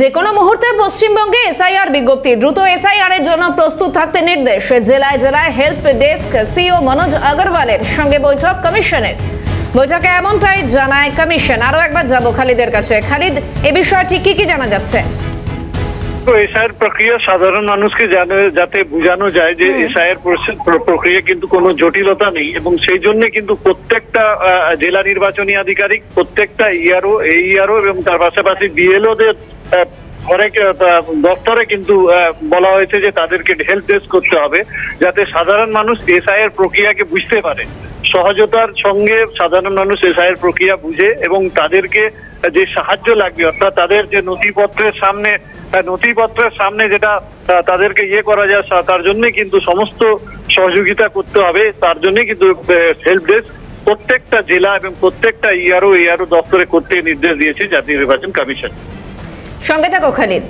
যে কোনো মুহূর্তে পশ্চিমবঙ্গে এসআইআর বিজ্ঞপ্তি দ্রুত এসআইআর এর জন্য প্রস্তুত থাকতে নির্দেশ জেলায় জেলায় হেল্প ডেস্ক সিও মনোজ আগরওয়ালের সঙ্গে বৈঠক কমিশনের। বৈঠকে এমনটাই জানায় কমিশন। আরো একবার যাব খালিদের কাছে। খালিদ, এ বিষয়ে ঠিক কি জানা যাচ্ছে? এসআইআর প্রক্রিয়া সাধারণ মানুষকে যাতে বোঝানো যায় যে এসআইআর প্রক্রিয়া কিন্তু কোনো জটিলতা নেই এবং সেই জন্য কিন্তু প্রত্যেকটা জেলা নির্বাচনী আধিকারিক, প্রত্যেকটা ইআরও এবং তার পাশাপাশি বিএলওদের অনেক দপ্তরে কিন্তু বলা হয়েছে যে তাদেরকে হেল্প ডেস্ক করতে হবে যাতে সাধারণ মানুষ এসআইআর প্রক্রিয়াকে বুঝতে পারে। সহজতার সঙ্গে সাধারণ মানুষ এসআইআর প্রক্রিয়া বুঝে এবং তাদেরকে যে সাহায্য লাগবে, অর্থাৎ তাদের যে নথিপত্রের সামনে যেটা তাদেরকে করা যায়, তার জন্য কিন্তু সমস্ত সহযোগিতা করতে হবে। তার জন্য কিন্তু হেল্প ডেস্ক প্রত্যেকটা জেলা এবং প্রত্যেকটা ইআরও দপ্তরে করতে নির্দেশ দিয়েছে জাতীয় নির্বাচন কমিশন। সঙ্গে থাকো খালিদ।